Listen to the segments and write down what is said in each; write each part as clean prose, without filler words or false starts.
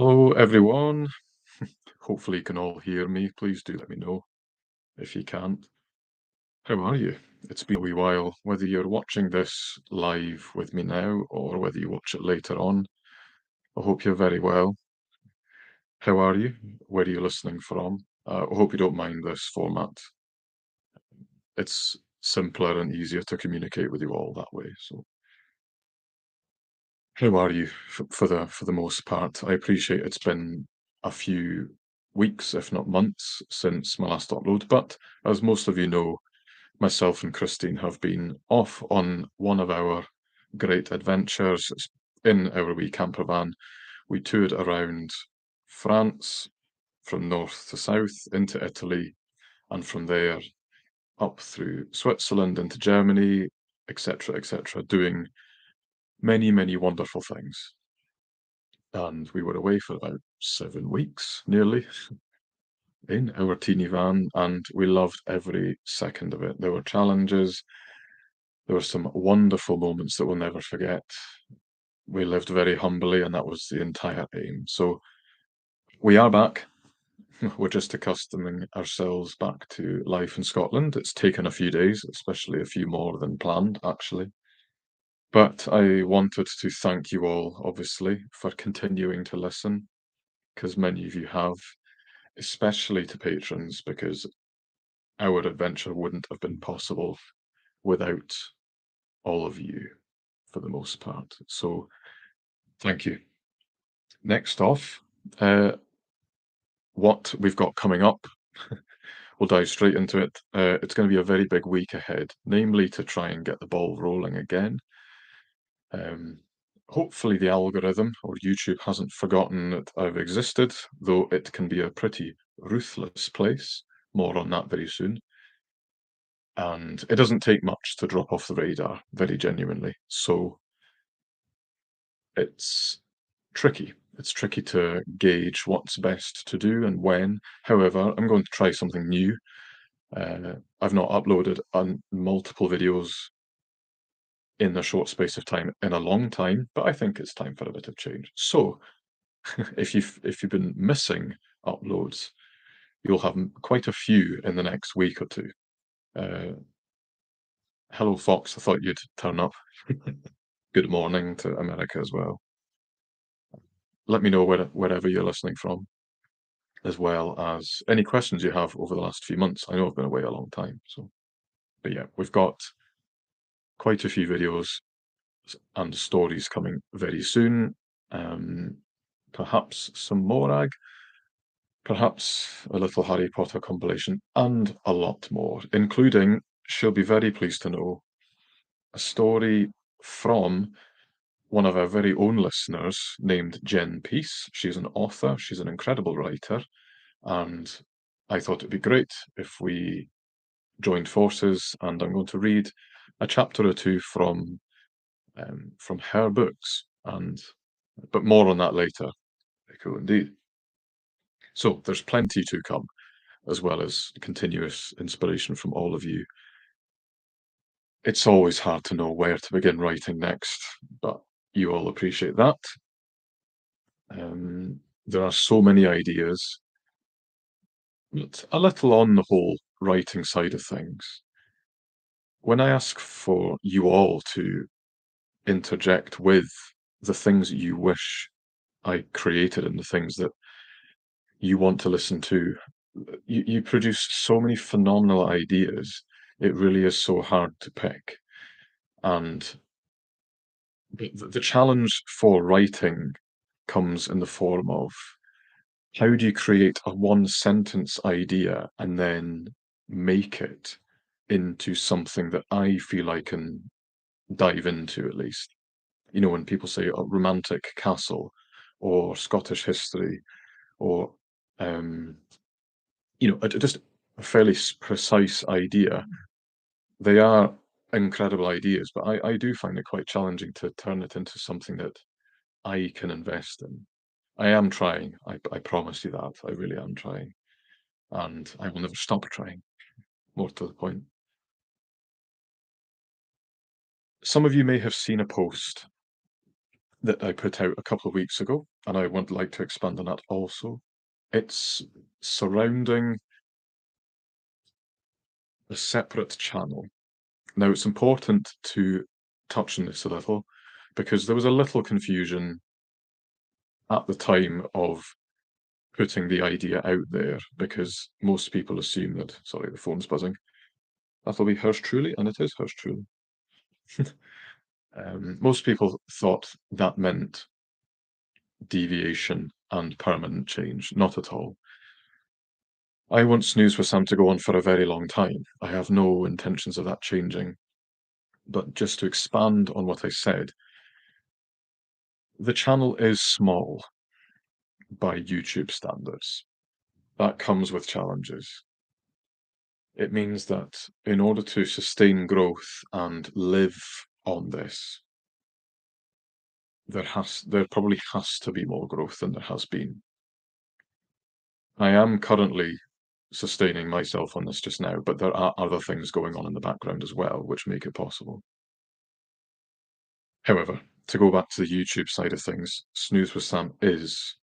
Hello, everyone. Hopefully, you can all hear me. Please do let me know if you can't. How are you? It's been a wee while, whether you're watching this live with me now or whether you watch it later on. I hope you're very well. How are you? Where are you listening from? I hope you don't mind this format. It's simpler and easier to communicate with you all that way. So, how are you for the most part? I appreciate it's been a few weeks, if not months, since my last upload, but as most of you know, myself and Christine have been off on one of our great adventures in our wee camper van. We toured around France from north to south into Italy, and from there up through Switzerland into Germany, etc., doing many, many wonderful things. And we were away for about 7 weeks, nearly, in our teeny van, and we loved every second of it. There were challenges, there were some wonderful moments that we'll never forget. We lived very humbly, and that was the entire aim. So we are back. We're just accustoming ourselves back to life in Scotland. It's taken a few days, especially a few more than planned, actually. But I wanted to thank you all, obviously, for continuing to listen, because many of you have, especially to patrons, because our adventure wouldn't have been possible without all of you for the most part. So thank you. Next off, what we've got coming up, we'll dive straight into it. It's going to be a very big week ahead, namely to try and get the ball rolling again. Hopefully the algorithm or YouTube hasn't forgotten that I've existed, though it can be a pretty ruthless place. More on that very soon. And it doesn't take much to drop off the radar, very genuinely. So it's tricky. It's tricky to gauge what's best to do and when. However, I'm going to try something new. I've not uploaded on multiple videos in a short space of time in a long time, but I think it's time for a bit of change. So, if you've been missing uploads, you'll have quite a few in the next week or two. Hello, Fox. I thought you'd turn up. Good morning to America as well. Let me know wherever you're listening from, as well as any questions you have over the last few months. I know I've been away a long time, but yeah, we've got quite a few videos and stories coming very soon. Perhaps some Morag, perhaps a little Harry Potter compilation, and a lot more, including, she'll be very pleased to know, a story from one of our very own listeners named Jen Peace. She's an author, she's an incredible writer, and I thought it'd be great if we joined forces, and I'm going to read a chapter or two from her books, but more on that later. Very cool indeed. So there's plenty to come, as well as continuous inspiration from all of you. It's always hard to know where to begin writing next, but you all appreciate that. There are so many ideas, but a little on the whole writing side of things. When I ask for you all to interject with the things you wish I created and the things that you want to listen to, you produce so many phenomenal ideas. It really is so hard to pick. And the challenge for writing comes in the form of, how do you create a one sentence idea and then make it into something that I feel I can dive into, at least? You know, when people say a romantic castle or Scottish history or, um, just a fairly precise idea, they are incredible ideas, but I do find it quite challenging to turn it into something that I can invest in. I am trying. I promise you that. I really am trying. And I will never stop trying, more to the point. Some of you may have seen a post that I put out a couple of weeks ago, and I would like to expand on that also. It's surrounding a separate channel. Now, it's important to touch on this a little because there was a little confusion at the time of putting the idea out there because most people assume that, sorry, the phone's buzzing, that'll be hers truly, and it is hers truly. Most people thought that meant deviation and permanent change. Not at all. I want Snooze with Sam to go on for a very long time. I have no intentions of that changing. But just to expand on what I said, the channel is small by YouTube standards. That comes with challenges. It means that in order to sustain growth and live on this, there probably has to be more growth than there has been. I am currently sustaining myself on this just now, but there are other things going on in the background as well, which make it possible. However, to go back to the YouTube side of things, Snooze with Sam is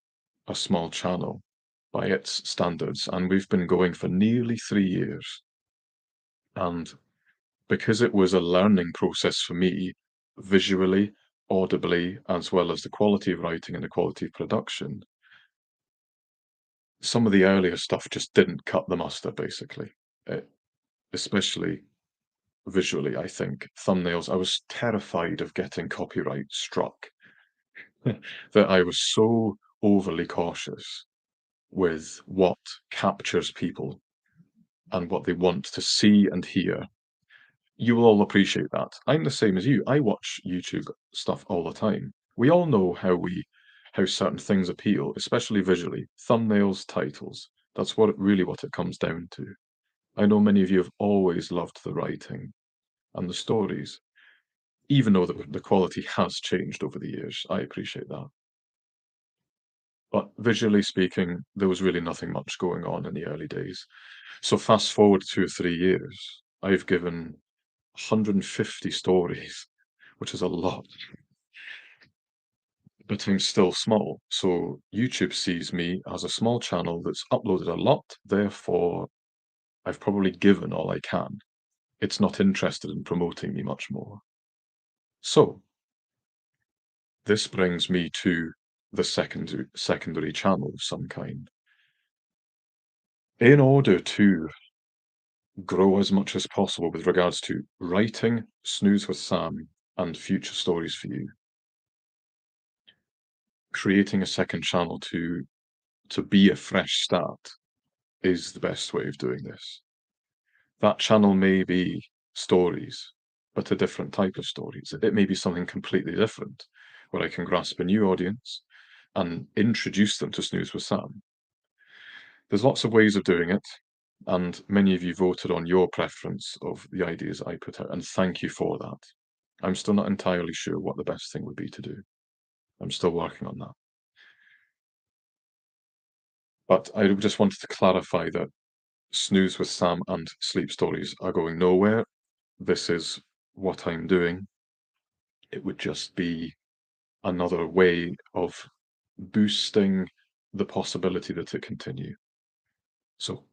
a small channel by its standards, and we've been going for nearly 3 years. And because it was a learning process for me, visually, audibly, as well as the quality of writing and the quality of production, some of the earlier stuff just didn't cut the mustard, basically. Especially visually, I think. Thumbnails, I was terrified of getting copyright struck. That I was so overly cautious with what captures people and what they want to see and hear. You will all appreciate that. I'm the same as you. I watch YouTube stuff all the time. We all know how certain things appeal, especially visually. Thumbnails, titles. That's really what it comes down to. I know many of you have always loved the writing and the stories, even though the quality has changed over the years. I appreciate that. But visually speaking, there was really nothing much going on in the early days. So fast forward 2 or 3 years, I've given 150 stories, which is a lot, but I'm still small. So YouTube sees me as a small channel that's uploaded a lot, therefore I've probably given all I can. It's not interested in promoting me much more. So this brings me to the secondary channel of some kind. In order to grow as much as possible with regards to writing, Snooze with Sam, and future stories for you, creating a second channel to be a fresh start is the best way of doing this. That channel may be stories, but a different type of stories. It may be something completely different, where I can grasp a new audience and introduce them to Snooze with Sam. There's lots of ways of doing it, and many of you voted on your preference of the ideas I put out, and thank you for that. I'm still not entirely sure what the best thing would be to do. I'm still working on that. But I just wanted to clarify that Snooze with Sam and Sleep Stories are going nowhere. This is what I'm doing. It would just be another way of boosting the possibility that it continue. So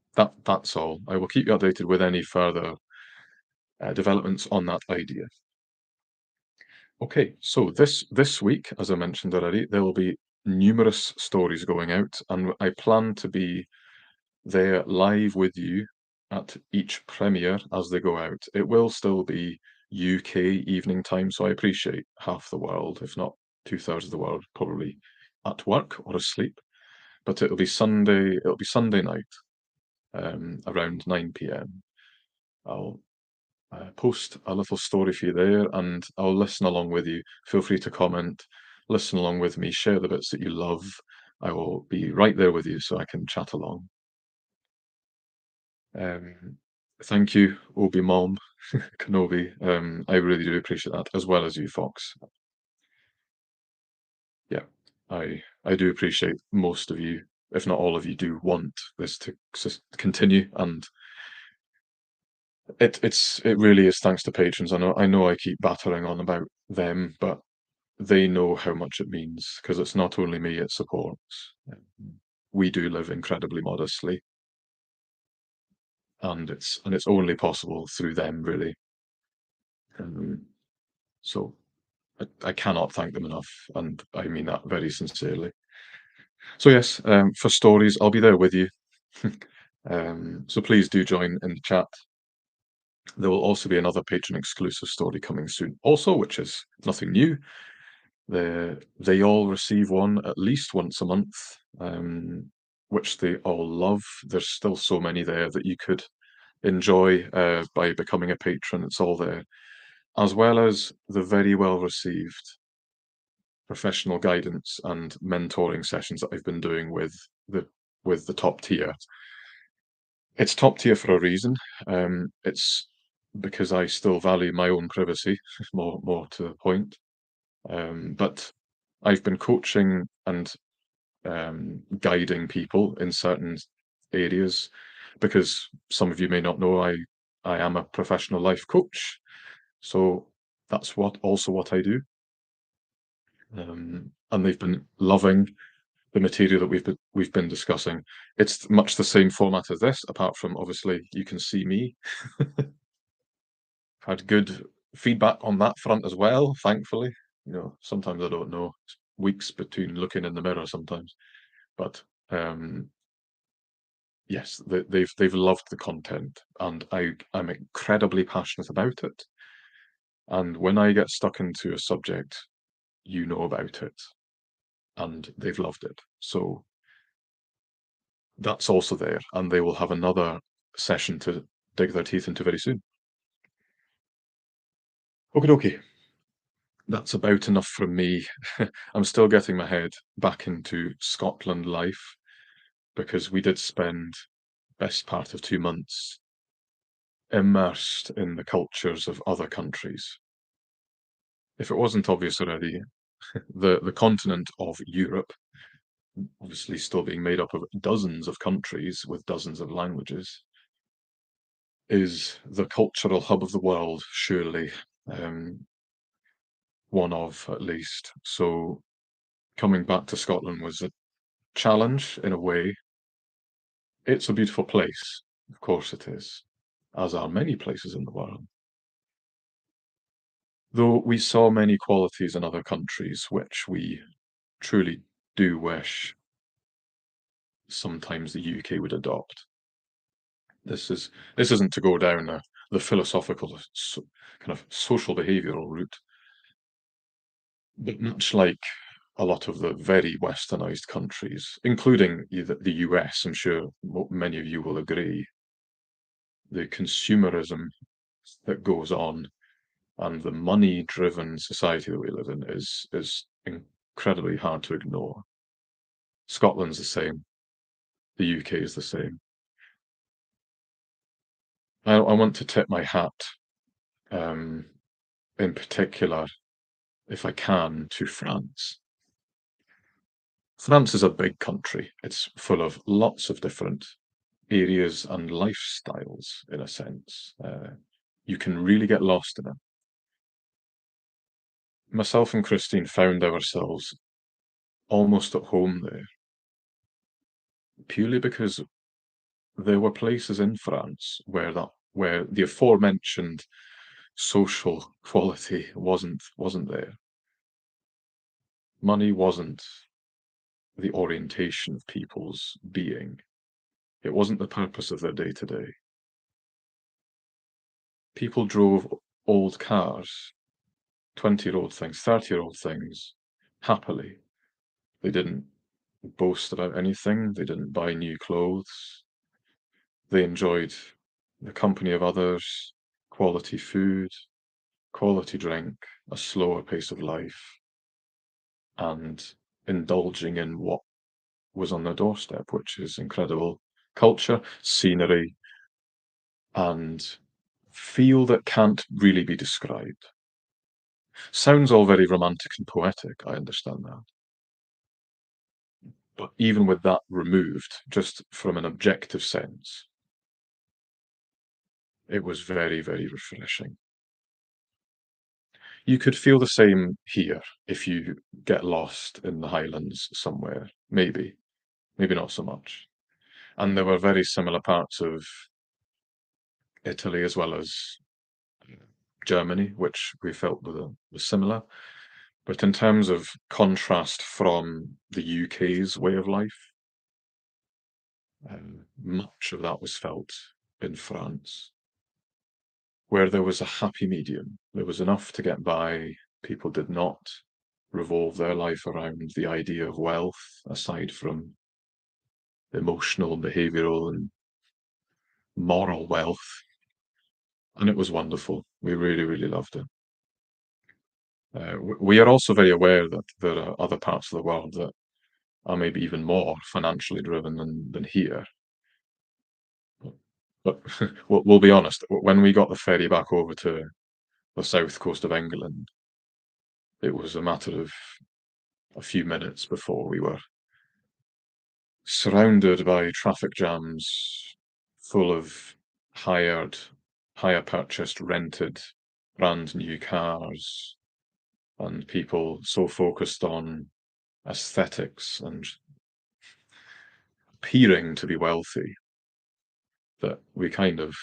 that's all. I will keep you updated with any further developments on that idea. Okay, so this week, as I mentioned already, there will be numerous stories going out, and I plan to be there live with you at each premiere as they go out. It will still be UK evening time, so I appreciate half the world, if not 2/3 of the world, probably at work or asleep. But it'll be Sunday night, around 9 PM. I'll post a little story for you there, and I'll listen along with you. Feel free to comment, listen along with me, share the bits that you love. I will be right there with you so I can chat along. Thank you, Obi Mom, Kenobi. I really do appreciate that, as well as you, Fox. Yeah, I do appreciate most of you, if not all of you, do want this to continue, and it really is thanks to patrons. I know I keep battering on about them, but they know how much it means because it's not only me it supports. We do live incredibly modestly, and it's only possible through them, really. Um, so I cannot thank them enough, and I mean that very sincerely. So yes, for stories, I'll be there with you. So please do join in the chat. There will also be another Patreon exclusive story coming soon, also, which is nothing new. They all receive one at least once a month, which they all love. There's still so many there that you could enjoy by becoming a patron. It's all there, as well as the very well received professional guidance and mentoring sessions that I've been doing the with the top tier. It's top tier for a reason. It's because I still value my own privacy, more to the point. But I've been coaching and guiding people in certain areas because some of you may not know I am a professional life coach, so that's what I do. And they've been loving the material that we've been discussing. It's much the same format as this, apart from obviously you can see me. Had good feedback on that front as well, thankfully. Sometimes I don't know. It's weeks between looking in the mirror sometimes. But yes, they've loved the content, and I'm incredibly passionate about it. And when I get stuck into a subject, you know about it, and they've loved it. So that's also there, and they will have another session to dig their teeth into very soon. Okie dokie. That's about enough from me. I'm still getting my head back into Scotland life because we did spend best part of 2 months immersed in the cultures of other countries. If it wasn't obvious already, the continent of Europe, obviously still being made up of dozens of countries with dozens of languages, is the cultural hub of the world, surely. One of, at least. So coming back to Scotland was a challenge in a way. It's a beautiful place, of course it is, as are many places in the world. Though we saw many qualities in other countries which we truly do wish sometimes the UK would adopt. This isn't to go down the philosophical kind of social behavioural route, but much like a lot of the very westernized countries, including the US, I'm sure many of you will agree, the consumerism that goes on and the money-driven society that we live in is incredibly hard to ignore. Scotland's the same. The UK is the same. I want to tip my hat, in particular, if I can, to France. France is a big country. It's full of lots of different areas and lifestyles, in a sense. You can really get lost in it. Myself and Christine found ourselves almost at home there, purely because there were places in France where the aforementioned social quality wasn't there. Money wasn't the orientation of people's being. It wasn't the purpose of their day-to-day. People drove old cars, 20-year-old things, 30-year-old things, happily. They didn't boast about anything. They didn't buy new clothes. They enjoyed the company of others, quality food, quality drink, a slower pace of life, and indulging in what was on their doorstep, which is incredible culture, scenery, and feel that can't really be described. Sounds all very romantic and poetic, I understand that. But even with that removed, just from an objective sense, it was very, very refreshing. You could feel the same here if you get lost in the Highlands somewhere, maybe, maybe not so much. And there were very similar parts of Italy as well as Germany, which we felt was similar. But in terms of contrast from the UK's way of life, much of that was felt in France, where there was a happy medium. There was enough to get by. People did not revolve their life around the idea of wealth, aside from emotional, behavioral, and moral wealth. And it was wonderful. We really, really loved it. We are also very aware that there are other parts of the world that are maybe even more financially driven than here. But we'll be honest, when we got the ferry back over to the south coast of England, it was a matter of a few minutes before we were surrounded by traffic jams full of hired, hire purchased, rented, brand new cars, and people so focused on aesthetics and appearing to be wealthy that we kind of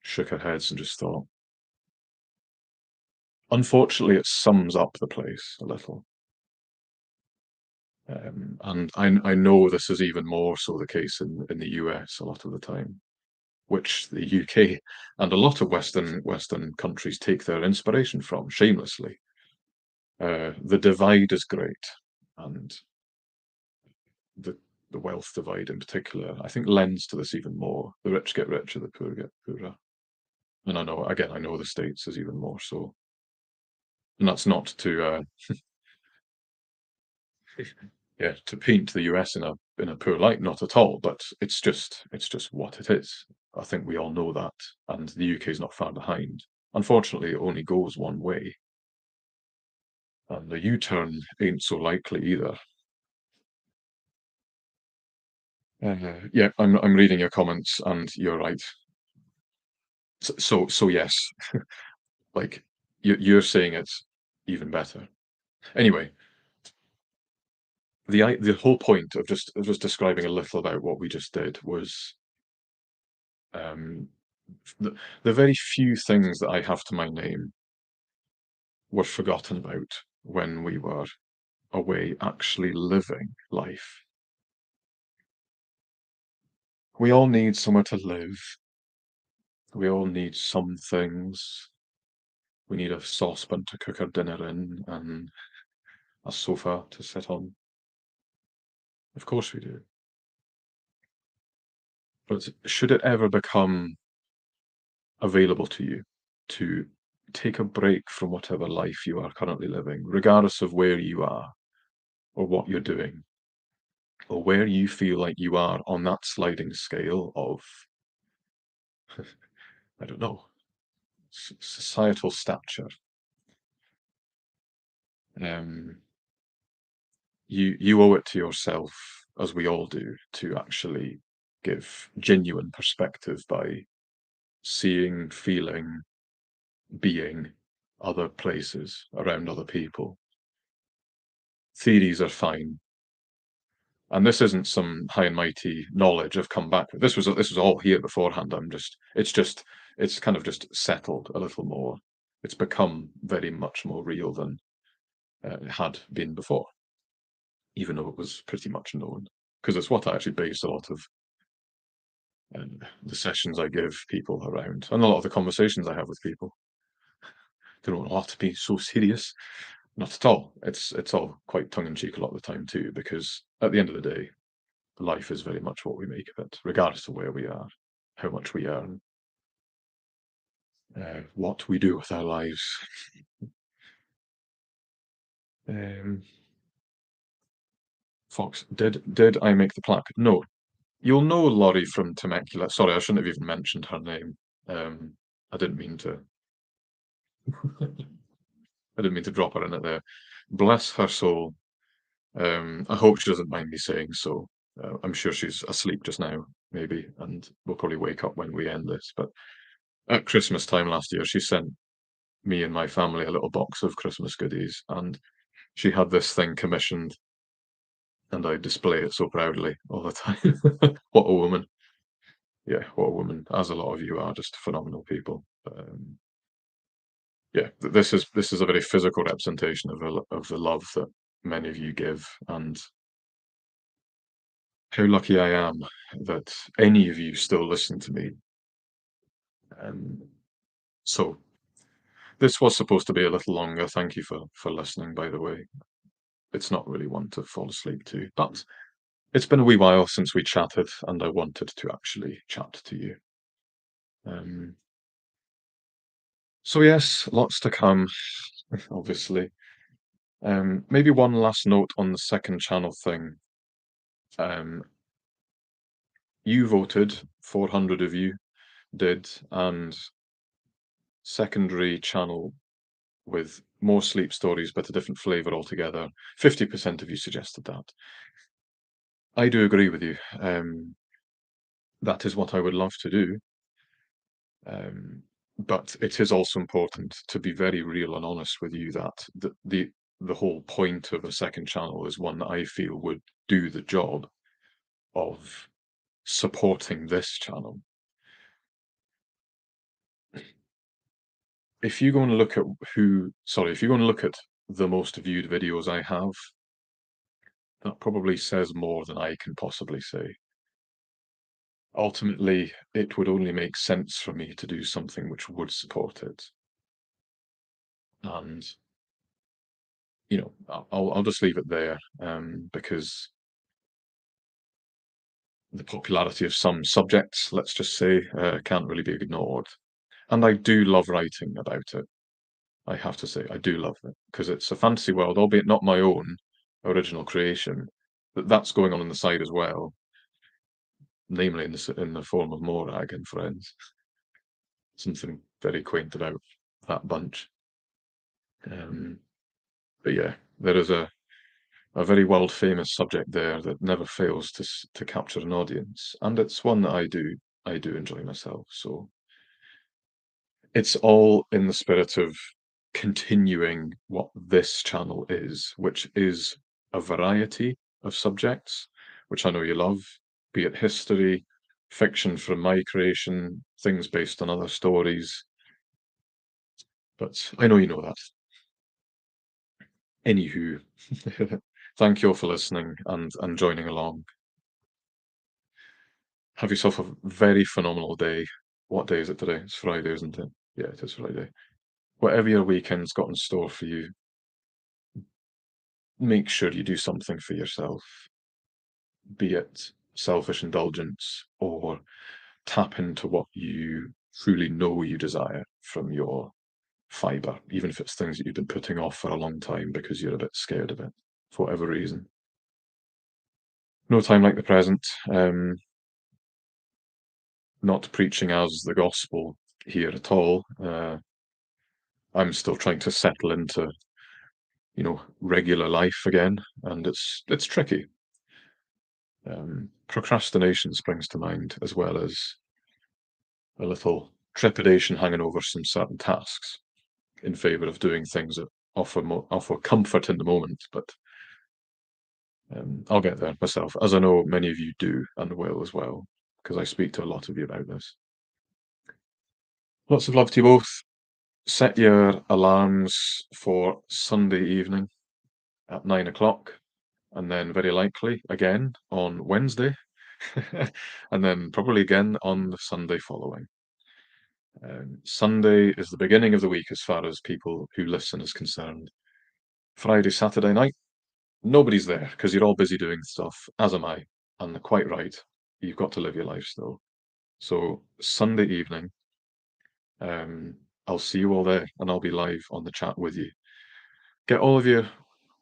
shook our heads and just thought, unfortunately, it sums up the place a little. And I know this is even more so the case in the US a lot of the time, which the UK and a lot of Western countries take their inspiration from, shamelessly. The divide is great, and the the wealth divide in particular, I think, lends to this even more. The rich get richer, the poor get poorer. And I know, again, I know the States is even more so. And that's not to yeah, to paint the US in a poor light, not at all, but it's just what it is. I think we all know that, and the UK is not far behind. Unfortunately, it only goes one way, and the U-turn ain't so likely either. Yeah, I'm reading your comments, and you're right. So yes, like you're saying it's even better. Anyway, the whole point of just describing a little about what we just did was um, the very few things that I have to my name were forgotten about when we were away actually living life. We all need somewhere to live. We all need some things. We need a saucepan to cook our dinner in and a sofa to sit on. Of course we do. But should it ever become available to you to take a break from whatever life you are currently living, regardless of where you are or what you're doing, or where you feel like you are on that sliding scale of, I don't know, societal stature, um, you owe it to yourself, as we all do, to actually give genuine perspective by seeing, feeling, being other places around other people. Theories are fine, and this isn't some high and mighty knowledge I've come back with. This was all here beforehand. It's kind of just settled a little more. It's become very much more real than it had been before, even though it was pretty much known. Because it's what I actually base a lot of the sessions I give people around, and a lot of the conversations I have with people. They don't want to be so serious. Not at all. It's all quite tongue in cheek a lot of the time too, because at the end of the day, life is very much what we make of it, regardless of where we are, how much we earn, what we do with our lives. Um, Fox, did I make the plaque? No. You'll know Laurie from Temecula. Sorry, I shouldn't have even mentioned her name. I didn't mean to. I didn't mean to drop her in it there. Bless her soul. I hope she doesn't mind me saying so. I'm sure she's asleep just now, maybe, and we'll probably wake up when we end this. But at Christmas time last year, she sent me and my family a little box of Christmas goodies, and she had this thing commissioned, and I display it so proudly all the time. What a woman. Yeah, what a woman, as a lot of you are, just phenomenal people. Yeah, this is a very physical representation of the love that many of you give, and how lucky I am that any of you still listen to me. Um, so this was supposed to be a little longer. Thank you for listening, by the way. It's not really one to fall asleep to, but it's been a wee while since we chatted, and I wanted to actually chat to you. Um, so yes, lots to come, obviously. Maybe one last note on the second channel thing. Um, you voted, 400 of you did, and secondary channel with more sleep stories but a different flavour altogether. 50% of you suggested that. I do agree with you. That is what I would love to do. But it is also important to be very real and honest with you that the whole point of a second channel is one that I feel would do the job of supporting this channel. If you go and look at if you go and look at the most viewed videos I have, that probably says more than I can possibly say. Ultimately, it would only make sense for me to do something which would support it. And, I'll just leave it there, because the popularity of some subjects, let's just say, can't really be ignored. And I do love writing about it. I have to say, I do love it because it's a fantasy world, albeit not my own original creation. That's going on the side as well, namely in the form of Morag and Friends. Something very quaint about that bunch. But yeah, there is a very world famous subject there that never fails to capture an audience, and it's one that I do enjoy myself. So it's all in the spirit of continuing what this channel is, which is a variety of subjects, which I know you love, be it history, fiction from my creation, things based on other stories. But I know you know that. Anywho, thank you all for listening and joining along. Have yourself a very phenomenal day. What day is it today? It's Friday, isn't it? Yeah, it is Friday. Whatever your weekend's got in store for you, make sure you do something for yourself, be it selfish indulgence or tap into what you truly know you desire from your fibre, even if it's things that you've been putting off for a long time because you're a bit scared of it, for whatever reason. No time like the present. Not preaching as the gospel here at all. I'm still trying to settle into, regular life again, and it's tricky. Procrastination springs to mind, as well as a little trepidation hanging over some certain tasks in favour of doing things that offer comfort in the moment. But I'll get there myself, as I know many of you do and will as well, because I speak to a lot of you about this. Lots of love to you both. Set your alarms for Sunday evening at 9 o'clock, and then very likely again on Wednesday, and then probably again on the Sunday following. Sunday is the beginning of the week as far as people who listen is concerned. Friday, Saturday night, nobody's there because you're all busy doing stuff, as am I, and they're quite right. You've got to live your life still. So Sunday evening, I'll see you all there, and I'll be live on the chat with you. Get all of your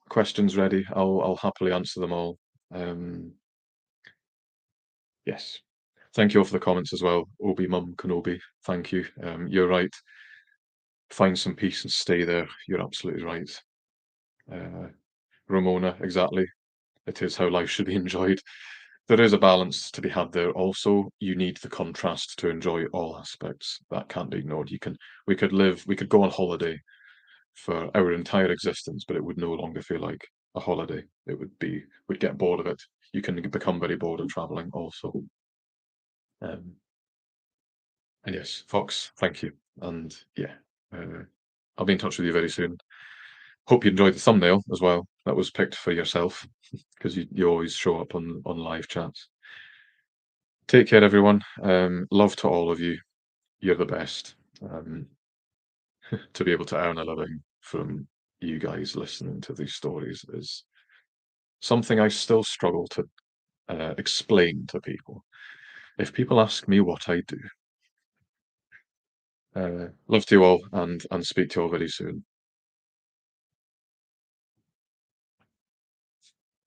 questions ready. I'll happily answer them all. Yes. Thank you all for the comments as well. Obi Mum Kenobi, thank you. You're right. Find some peace and stay there. You're absolutely right. Ramona, exactly. It is how life should be enjoyed. there is a balance to be had there also. You need the contrast to enjoy all aspects. That can't be ignored. We could go on holiday for our entire existence, but it would no longer feel like a holiday. We'd get bored of it. You can become very bored of traveling also. Um, and yes, Fox, thank you. And yeah, I'll be in touch with you very soon. Hope you enjoyed the thumbnail as well. That was picked for yourself because you always show up on live chats. Take care, everyone. Love to all of you. You're the best. To be able to earn a living from you guys listening to these stories is something I still struggle to explain to people. If people ask me what I do, love to you all and speak to you all very soon.